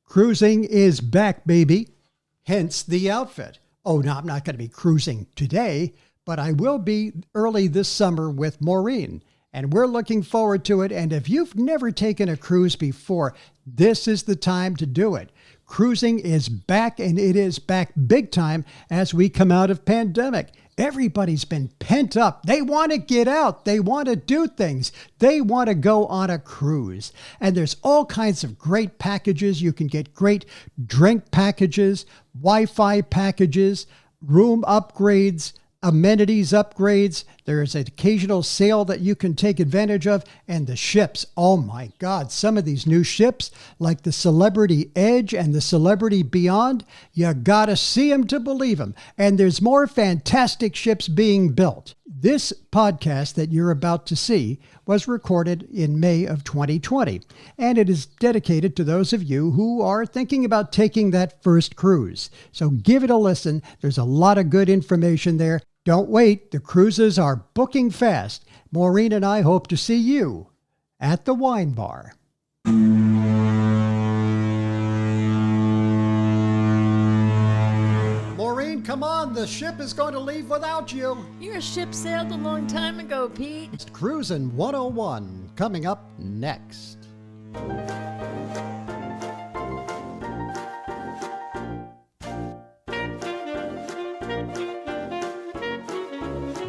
Cruising is back, baby. Hence the outfit. Oh, no, I'm not going to be cruising today, but I will be early this summer with Maureen. And we're looking forward to it. And if you've never taken a cruise before, this is the time to do it. Cruising is back, and it is back big time as we come out of pandemic. Everybody's been pent up. They want to get out. They want to do things. They want to go on a cruise. And there's all kinds of great packages. You can get great drink packages, Wi-Fi packages, room upgrades, amenities upgrades. There's an occasional sale that you can take advantage of. And the ships, oh my God, some of these new ships like the Celebrity Edge and the Celebrity Beyond, you gotta see them to believe them. And there's more fantastic ships being built. This podcast that you're about to see was recorded in May of 2020, and it is dedicated to those of you who are thinking about taking that first cruise. So give it a listen. There's a lot of good information there. Don't wait. The cruises are booking fast. Maureen and I hope to see you at the wine bar. Maureen, come on. The ship is going to leave without you. Your ship sailed a long time ago, Pete. It's Cruisin' 101 coming up next.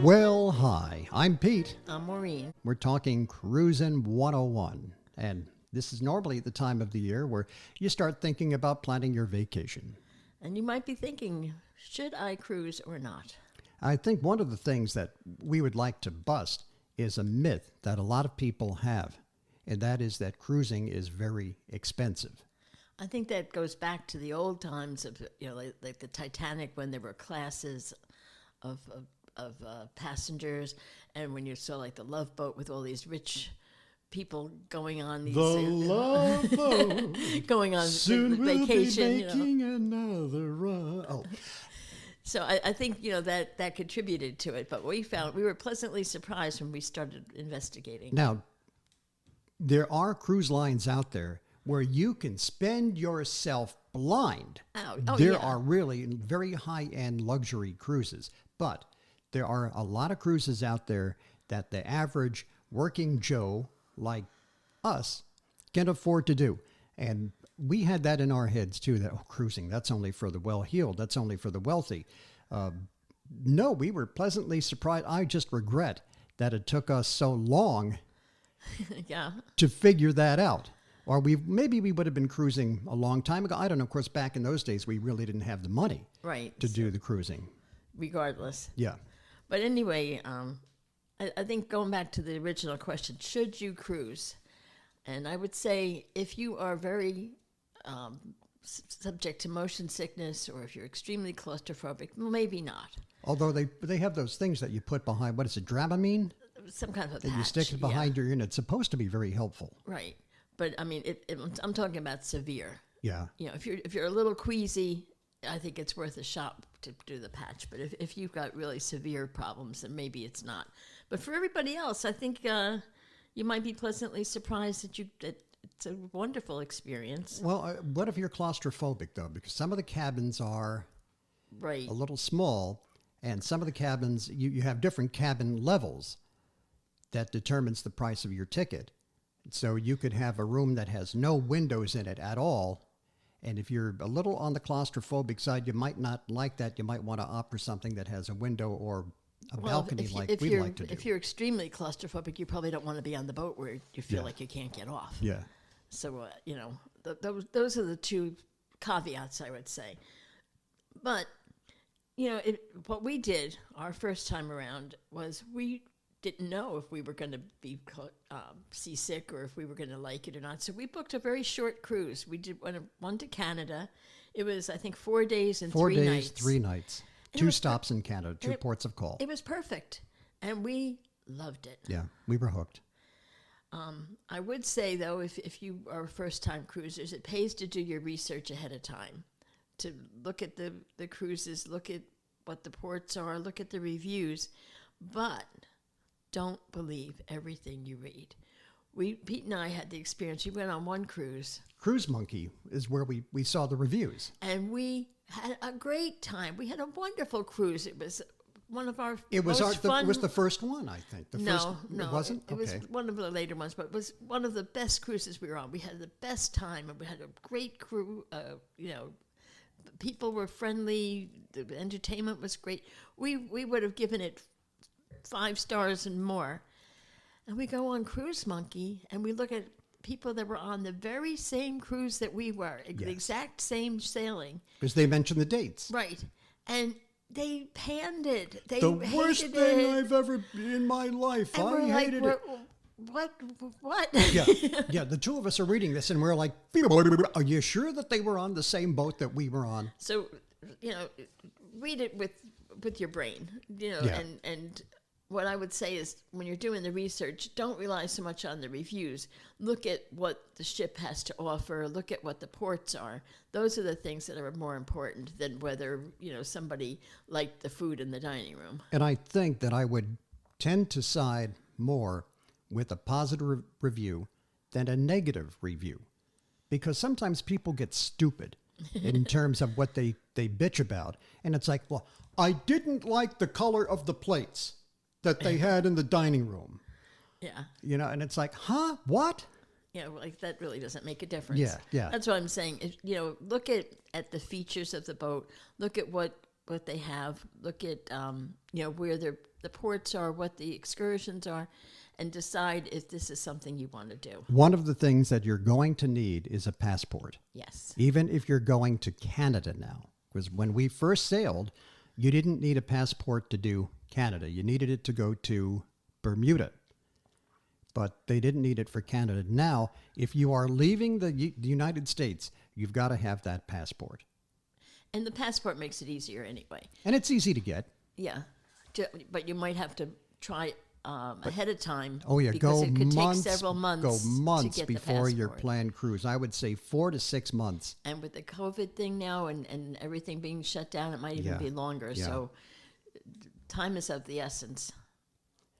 Well, hi, I'm Pete. I'm Maureen. We're talking Cruisin' 101. And this is normally the time of the year where you start thinking about planning your vacation. And you might be thinking, should I cruise or not? I think one of the things that we would like to bust is a myth that a lot of people have, and that is that cruising is very expensive. I think that goes back to the old times of, like the Titanic, when there were classes of passengers, and when you saw like the Love Boat with all these rich people going on these Love Boat going on soon vacation. We'll be making another run. Oh. So I think that contributed to it, but we were pleasantly surprised when we started investigating. Now, there are cruise lines out there where you can spend yourself blind. There are really very high-end luxury cruises, but there are a lot of cruises out there that the average working Joe like us can afford to do. And we had that in our heads too, that cruising, that's only for the well-heeled, that's only for the wealthy. No, we were pleasantly surprised. I just regret that it took us so long to figure that out. Or maybe we would have been cruising a long time ago. I don't know. Of course, back in those days, we really didn't have the money to do the cruising. Regardless. Yeah. But anyway, I think going back to the original question, should you cruise? And I would say if you are very subject to motion sickness, or if you're extremely claustrophobic, maybe not. Although they have those things that you put behind, what is it, Dramamine? Some kind of a that patch. You stick it behind your ear, and it's supposed to be very helpful. Right. But I mean, I'm talking about severe. Yeah. If you're a little queasy, I think it's worth a shot to do the patch. But if you've got really severe problems, then maybe it's not. But for everybody else, I think you might be pleasantly surprised that it's a wonderful experience. Well, what if you're claustrophobic, though? Because some of the cabins are a little small, and some of the cabins, you have different cabin levels that determines the price of your ticket. So you could have a room that has no windows in it at all. And if you're a little on the claustrophobic side, you might not like that. You might want to opt for something that has a window or a balcony like we like to do. If you're extremely claustrophobic, you probably don't want to be on the boat where you feel like you can't get off. Yeah. So, those are the two caveats, I would say. But, what we did our first time around was we didn't know if we were going to be seasick or if we were going to like it or not. So we booked a very short cruise. We did one to Canada. It was, I think, 4 days and 3 nights. 4 days, 3 nights. 2 stops in Canada, 2 ports of call. It was perfect. And we loved it. Yeah, we were hooked. I would say, though, if you are first-time cruisers, it pays to do your research ahead of time, to look at the cruises, look at what the ports are, look at the reviews, but don't believe everything you read. Pete and I had the experience. We went on one cruise, Cruise Monkey is where we saw the reviews. and we had a great time. We had a wonderful cruise. It was one of our It was most fun. it was the first one, I think. No, it wasn't. It was one of the later ones, but it was one of the best cruises we were on. We had the best time, and we had a great crew. People were friendly. The entertainment was great. We would have given it 5 stars and more. And we go on Cruise Monkey, and we look at people that were on the very same cruise that we were, the exact same sailing. Because they mentioned the dates. Right. And they panned it. They The hated worst thing it. I've ever in my life. And I we're like, hated it. What? Yeah. The two of us are reading this, and we're like, "Are you sure that they were on the same boat that we were on?" So, read it with your brain, Yeah. and what I would say is when you're doing the research, don't rely so much on the reviews. Look at what the ship has to offer. Look at what the ports are. Those are the things that are more important than whether, somebody liked the food in the dining room. And I think that I would tend to side more with a positive review than a negative review, because sometimes people get stupid in terms of what they bitch about. And it's like, well, I didn't like the color of the plates that they had in the dining room. Yeah. And it's like, huh? What? Like that really doesn't make a difference. Yeah. That's what I'm saying. Look at the features of the boat. Look at what they have. Look at, where the ports are, what the excursions are, and decide if this is something you want to do. One of the things that you're going to need is a passport. Yes. Even if you're going to Canada now. Because when we first sailed, you didn't need a passport to do Canada. You needed it to go to Bermuda. But they didn't need it for Canada. Now, if you are leaving the United States, you've got to have that passport. And the passport makes it easier anyway. And it's easy to get. Yeah. But you might have to try ahead of time. Oh, yeah. Because Go it could months, take several months. Go months to get before the your passport. planned cruise. I would say 4 to 6 months. And with the COVID thing now and everything being shut down, it might even Yeah. be longer. Yeah. So time is of the essence.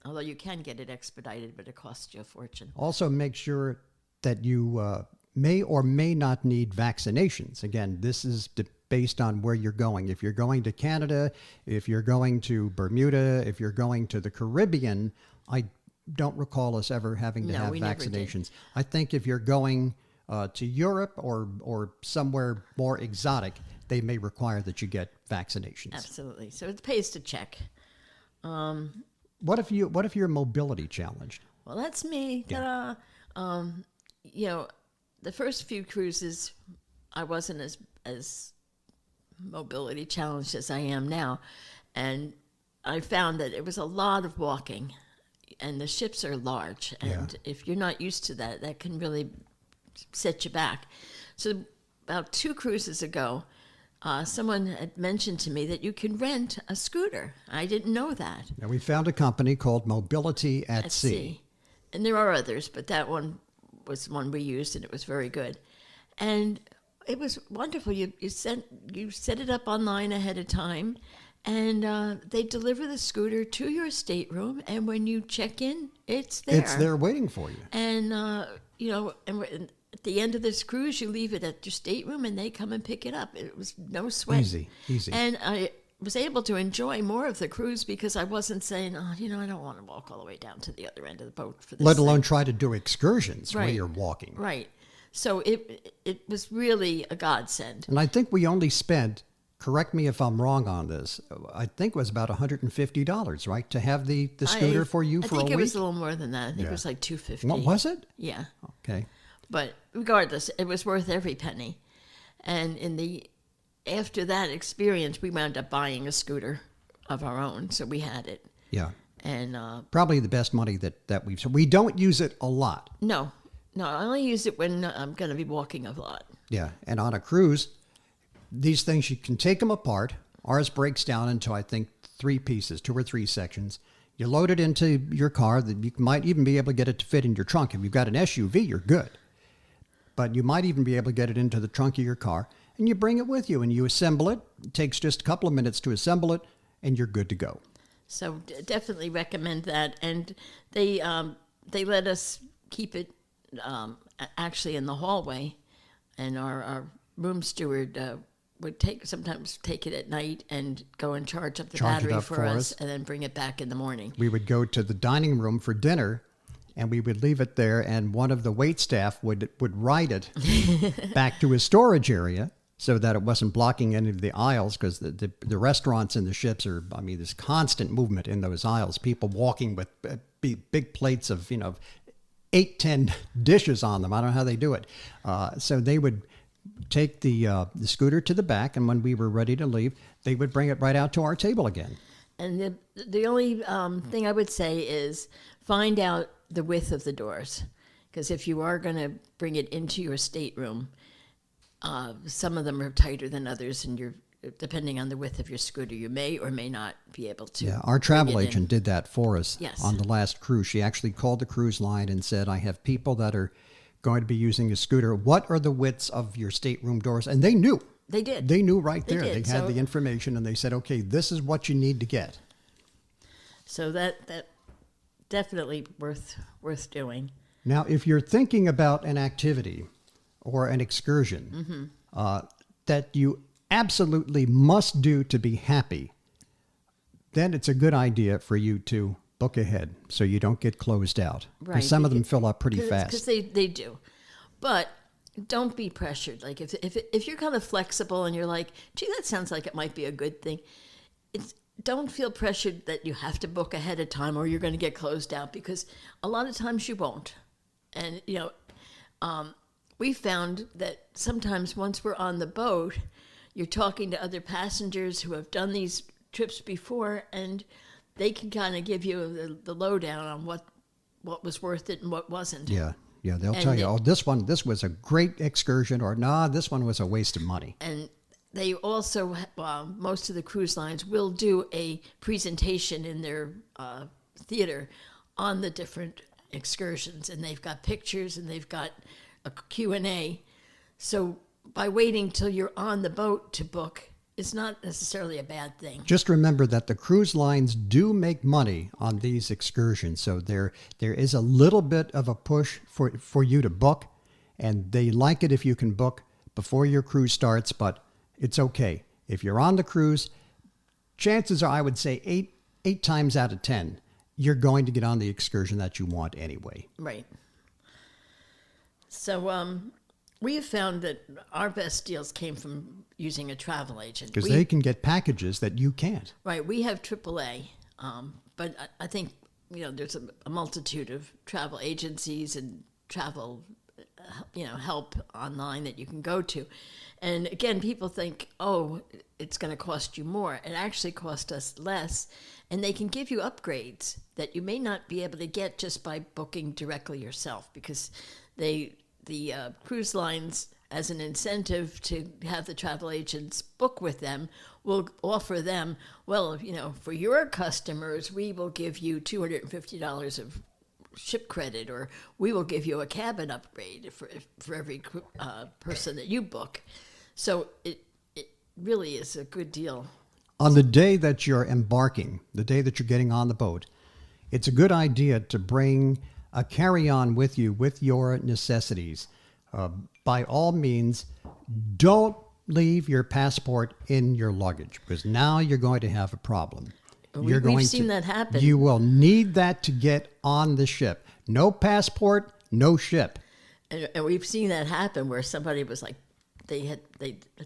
Although you can get it expedited, but it costs you a fortune. Also, make sure that you may or may not need vaccinations. Again, this is based on where you're going. If you're going to Canada, if you're going to Bermuda, if you're going to the Caribbean, I don't recall us ever having to No, have we never did. vaccinations. I think if you're going to Europe or somewhere more exotic, they may require that you get vaccinations. Absolutely. So it pays to check. What if you're mobility challenged? Well, that's me. Yeah. Ta-da. The first few cruises, I wasn't as mobility challenged as I am now. And I found that it was a lot of walking. And the ships are large. And if you're not used to that, that can really set you back. So about 2 cruises ago, someone had mentioned to me that you can rent a scooter. I didn't know that. Now, we found a company called Mobility at Sea. And there are others, but that one was one we used, and it was very good. And it was wonderful. You set it up online ahead of time, and they deliver the scooter to your stateroom. And when you check in, it's there. It's there waiting for you. And and at the end of this cruise, you leave it at your stateroom, and they come and pick it up. It was no sweat. Easy. And I was able to enjoy more of the cruise because I wasn't saying, I don't want to walk all the way down to the other end of the boat for this. Let alone try to do excursions where Right. you're walking. Right. So it was really a godsend. And I think we only spent, correct me if I'm wrong on this, I think it was about $150, right? To have the scooter for you for a week? I think it was a little more than that. I think Yeah. it was like $250. What was it? Yeah. Okay. But regardless, it was worth every penny. And after that experience, we wound up buying a scooter of our own, so we had it. Yeah. And Probably the best money that we've... So we don't use it a lot. no, I only use it when I'm going to be walking a lot. Yeah. And on a cruise, these things, you can take them apart. Ours breaks down into, I think, 3 pieces, 2 or 3 sections. You load it into your car. You might even be able to get it to fit in your trunk. If you've got an SUV, you're good. But you might even be able to get it into the trunk of your car, and you bring it with you, and you assemble it. It takes just a couple of minutes to assemble it, and you're good to go. So definitely recommend that. And they let us keep it actually in the hallway, and our room steward would sometimes take it at night and go and charge up the battery for us, and then bring it back in the morning. We would go to the dining room for dinner, and we would leave it there, and one of the wait staff would ride it back to his storage area so that it wasn't blocking any of the aisles, because the restaurants in the ships are, I mean, there's constant movement in those aisles, people walking with big plates of, 8-10 dishes on them. I don't know how they do it. So they would take the scooter to the back, and when we were ready to leave, they would bring it right out to our table again. And the only thing I would say is find out the width of the doors, because if you are going to bring it into your stateroom, some of them are tighter than others, and depending on the width of your scooter, you may or may not be able to. Yeah, our travel agent did that for us. Yes. On the last cruise. She actually called the cruise line and said, I have people that are going to be using a scooter. What are the widths of your stateroom doors? And they knew. They did. They knew right there. They had the information, and they said, okay, this is what you need to get. So that definitely worth doing. Now, if you're thinking about an activity or an excursion that you absolutely must do to be happy, then it's a good idea for you to book ahead so you don't get closed out. Right. Because some of them fill up pretty fast. Because they do. But don't be pressured. Like if you're kind of flexible and you're like, gee, that sounds like it might be a good thing, don't feel pressured that you have to book ahead of time or you're going to get closed out, because a lot of times you won't. And, we found that sometimes once we're on the boat, you're talking to other passengers who have done these trips before, and they can kind of give you the lowdown on what was worth it and what wasn't. Yeah, they'll tell you, this was a great excursion, or nah, this one was a waste of money. And they also, most of the cruise lines will do a presentation in their theater on the different excursions, and they've got pictures and they've got a Q&A. So by waiting till you're on the boat to book is not necessarily a bad thing. Just remember that the cruise lines do make money on these excursions, so there is a little bit of a push for you to book, and they like it if you can book before your cruise starts, but it's okay. If you're on the cruise, chances are, I would say 8 times out of 10, you're going to get on the excursion that you want anyway. Right. So we have found that our best deals came from using a travel agent. Because they can get packages that you can't. Right. We have AAA, but I think, there's a multitude of travel agencies and travel, help online that you can go to. And again, people think, oh, it's going to cost you more. It actually costs us less. And they can give you upgrades that you may not be able to get just by booking directly yourself, because the cruise lines, as an incentive to have the travel agents book with them, will offer them, well, for your customers, we will give you $250 of ship credit, or we will give you a cabin upgrade for every person that you book. So it really is a good deal. On the day that you're embarking, the day that you're getting on the boat, it's a good idea to bring a carry-on with you with your necessities. By all means, don't leave your passport in your luggage, because now you're going to have a problem. We've seen that happen. You will need that to get on the ship. No passport, no ship. And we've seen that happen where somebody was like, they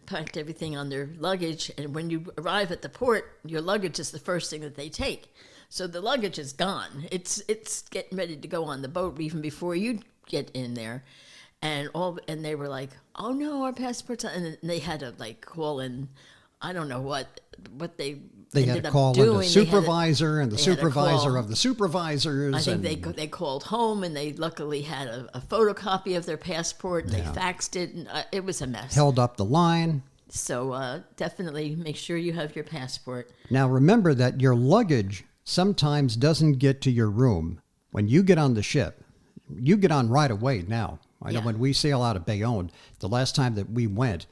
packed everything on their luggage, and when you arrive at the port, your luggage is the first thing that they take. So the luggage is gone. It's getting ready to go on the boat even before you get in there. And they were like, oh no, our passports, and they had to call in, I don't know what they had to call in the supervisor and the supervisor of the supervisors. I think they called home, and they luckily had a photocopy of their passport, and they faxed it, and it was a mess. Held up the line. So definitely make sure you have your passport. Now remember that your luggage sometimes doesn't get to your room. When you get on the ship, you get on right away now. I know when we sail out of Bayonne, the last time that we went,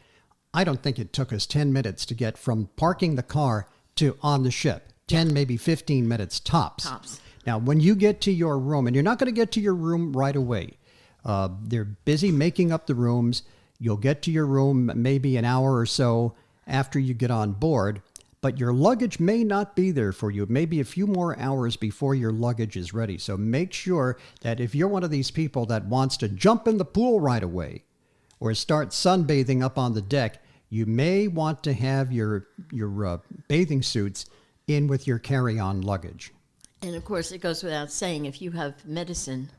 I don't think it took us 10 minutes to get from parking the car to on the ship. 10, maybe 15 minutes tops. Now, when you get to your room, and you're not going to get to your room right away, they're busy making up the rooms. You'll get to your room maybe an hour or so after you get on board, but your luggage may not be there for you. Maybe a few more hours before your luggage is ready. So make sure that if you're one of these people that wants to jump in the pool right away or start sunbathing up on the deck, you may want to have your bathing suits in with your carry-on luggage. And of course, it goes without saying, if you have medicine,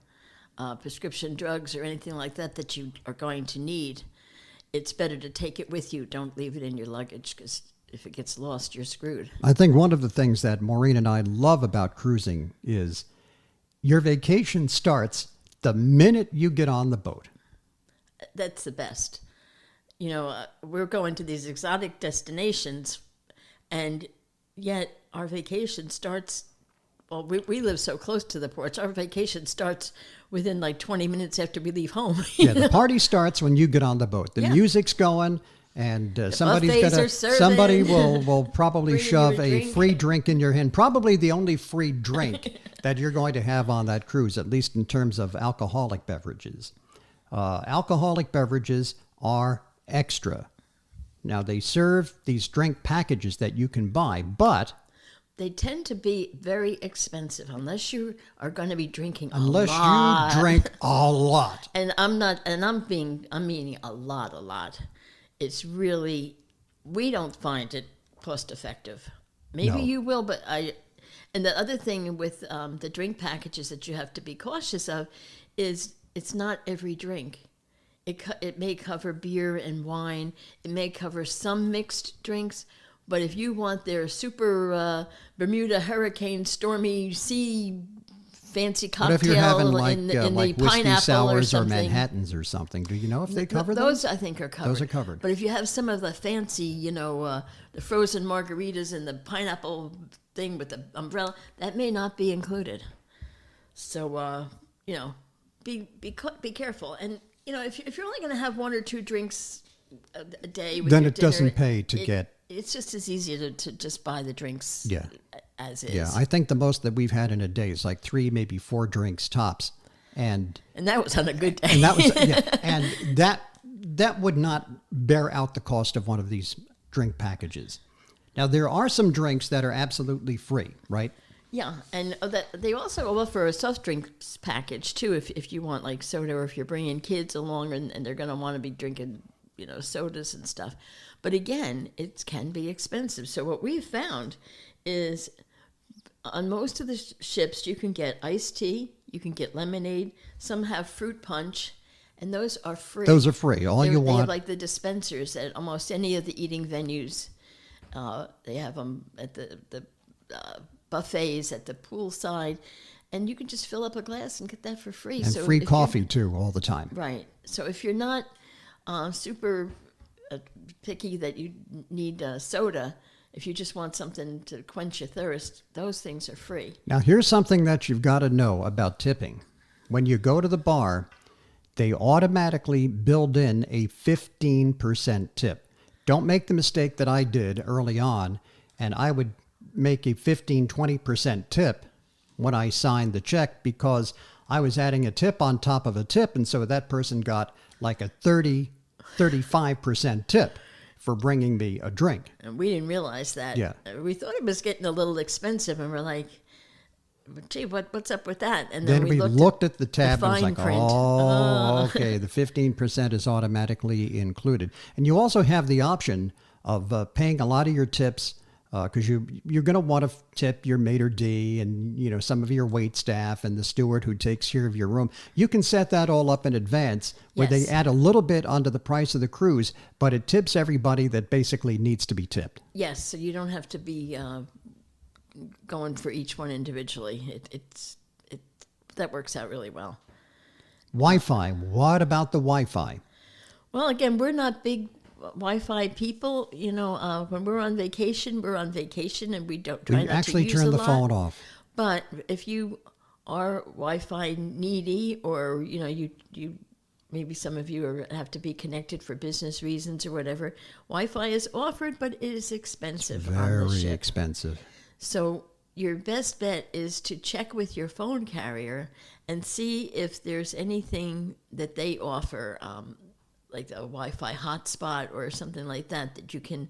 prescription drugs, or anything like that that you are going to need, it's better to take it with you. Don't leave it in your luggage, because if it gets lost, you're screwed. I think one of the things that Maureen and I love about cruising is your vacation starts the minute you get on the boat. That's the best. You know, we're going to these exotic destinations, and yet our vacation starts, well, we live so close to the ports, our vacation starts within like 20 minutes after we leave home. Yeah, the party starts when you get on the boat. The Yeah. music's going, and buffets are serving. somebody will probably Bringing shove you a a drink. free drink in your hand. Probably the only free drink that you're going to have on that cruise, at least in terms of alcoholic beverages. Alcoholic beverages are extra. Now, they serve these drink packages that you can buy, but They tend to be very expensive unless you are going to be drinking a unless lot. you drink a lot. And I'm meaning a lot. It's really, we don't find it cost effective. Maybe No. you will, but and the other thing with the drink packages that you have to be cautious of is it's not every drink. It may cover beer and wine. It may cover some mixed drinks. But if you want their super Bermuda hurricane stormy sea fancy What cocktail if you're having like in like the whiskey pineapple or sours or something, Manhattans or something? Do you know if they cover those? those I think are covered. Those are covered. But if you have some of the fancy, the frozen margaritas and the pineapple thing with the umbrella, that may not be included. So be careful. And if you're only going to have one or two drinks a day, with Then your it dinner, doesn't pay to get. It's just as easy to just buy the drinks. Yeah. As is. Yeah, I think the most that we've had in a day is like 3, maybe 4 drinks tops, and that was on a good day. and that was and that would not bear out the cost of one of these drink packages. Now there are some drinks that are absolutely free, right? Yeah, and they also offer a soft drinks package too, if you want like soda, or if you're bringing kids along and they're going to want to be drinking sodas and stuff. But again, it can be expensive. So what we've found is on most of the ships you can get iced tea, you can get lemonade, some have fruit punch, and those are free. Those are free. All you They want. have like the dispensers at almost any of the eating venues. They have them at the buffets at the poolside, and you can just fill up a glass and get that for free. And So free if you're- coffee too, all the time. Right. So if you're not super picky that you need soda, if you just want something to quench your thirst, those things are free. Now here's something that you've got to know about tipping. When you go to the bar, they automatically build in a 15% tip. Don't make the mistake that I did early on, and I would make a 15-20% tip when I signed the check because I was adding a tip on top of a tip, and so that person got like a 35% tip for bringing me a drink. And we didn't realize that. Yeah. We thought it was getting a little expensive, and we're like, gee, what's up with that? And Then we looked at the tab and it was fine like, print. oh, okay, the 15% is automatically included. And you also have the option of paying a lot of your tips because you're going to want to tip your maitre d' and some of your wait staff and the steward who takes care of your room. You can set that all up in advance where Yes. they add a little bit onto the price of the cruise, but it tips everybody that basically needs to be tipped. Yes, so you don't have to be going for each one individually. That works out really well. Wi-Fi. What about the Wi-Fi? Well, again, we're not big Wi-Fi people. When we're on vacation, and we don't try We not actually to use turn a the lot. phone off. But if you are Wi-Fi needy, or you maybe some of you have to be connected for business reasons or whatever, Wi-Fi is offered, but it is expensive on the Very ship. expensive. So your best bet is to check with your phone carrier and see if there's anything that they offer, like a Wi-Fi hotspot or something like that, that you can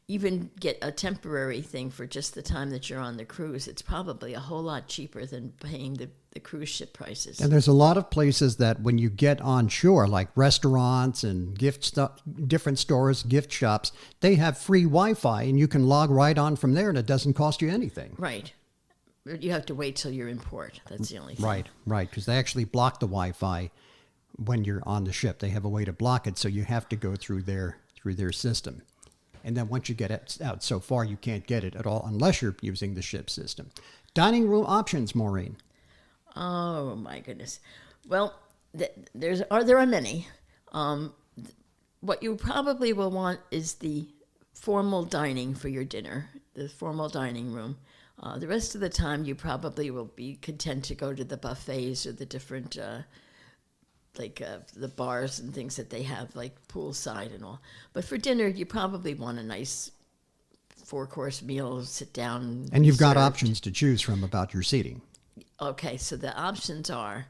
even get a temporary thing for just the time that you're on the cruise. It's probably a whole lot cheaper than paying the cruise ship prices. And there's a lot of places that when you get on shore, like restaurants and different stores, gift shops, they have free Wi-Fi and you can log right on from there and it doesn't cost you anything. Right. You have to wait till you're in port. That's the only thing. Right. Because they actually block the Wi-Fi when you're on the ship. They have a way to block it, so you have to go through their system. And then once you get it out so far, you can't get it at all unless you're using the ship system. Dining room options, Maureen. Oh my goodness. Well, there are many. What you probably will want is the formal dining for your dinner, the formal dining room. The rest of the time, you probably will be content to go to the buffets or the different, the bars and things that they have, like poolside and all. But for dinner, you probably want a nice 4-course meal, sit down. And you've got options to choose from about your seating. Okay, so the options are,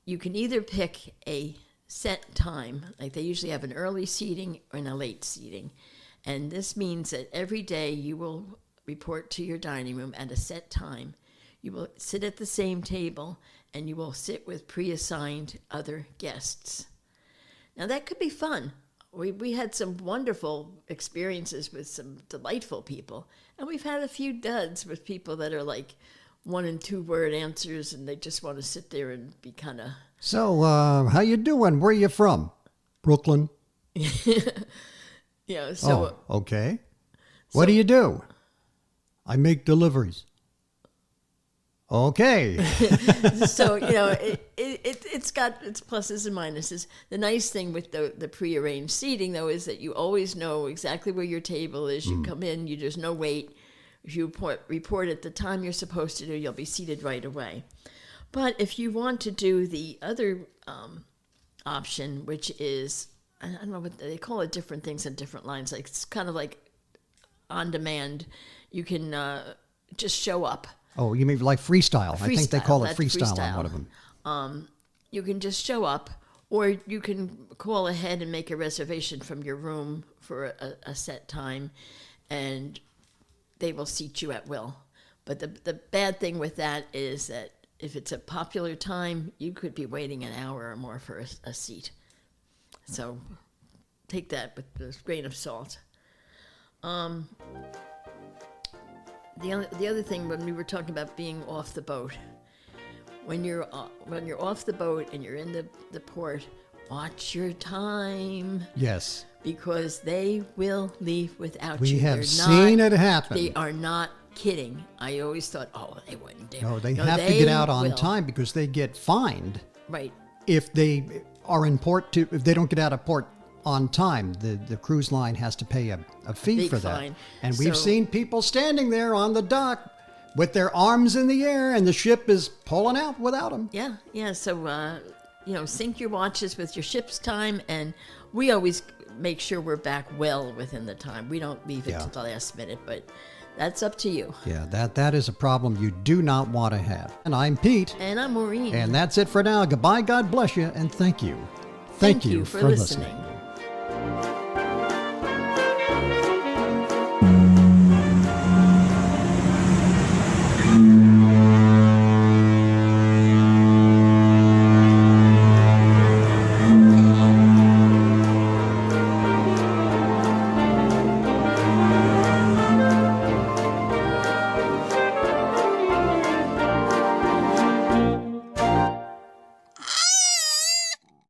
you can either pick a set time, like they usually have an early seating and a late seating. And this means that every day you will report to your dining room at a set time. You will sit at the same table and you will sit with pre-assigned other guests. Now that could be fun. We had some wonderful experiences with some delightful people, and we've had a few duds with people that are like 1 and 2 word answers and they just want to sit there and be kind of... So, how you doing? Where you from? Brooklyn. Yeah, so... Oh, okay. What do you do? I make deliveries. Okay. So, it's got its pluses and minuses. The nice thing with the prearranged seating, though, is that you always know exactly where your table is. You come in, there's no wait. If you report at the time you're supposed to do, you'll be seated right away. But if you want to do the other option, which is, I don't know what they call it, different things on different lines. Like it's kind of like on demand. You can just show up. Oh, you mean like freestyle? I think they call it freestyle on one of them. You can just show up, or you can call ahead and make a reservation from your room for a set time, and they will seat you at will. But the bad thing with that is that if it's a popular time, you could be waiting an hour or more for a seat. So take that with a grain of salt. The other thing, when we were talking about being off the boat, when you're off the boat and you're in the port, watch your time. Yes. Because they will leave without we you. We have seen it happen. They are not kidding. I always thought, oh, they wouldn't. No, they have to get out on time because they get fined. Right. If they are in port, if they don't get out of port on time, the cruise line has to pay a fee Big for that. fine. And we've seen people standing there on the dock with their arms in the air and the ship is pulling out without them. Yeah. So, sync your watches with your ship's time, and we always make sure we're back well within the time. We don't leave it to the last minute, but that's up to you. Yeah, that is a problem you do not want to have. And I'm Pete. And I'm Maureen. And that's it for now. Goodbye, God bless you, and thank you. Thank you for listening.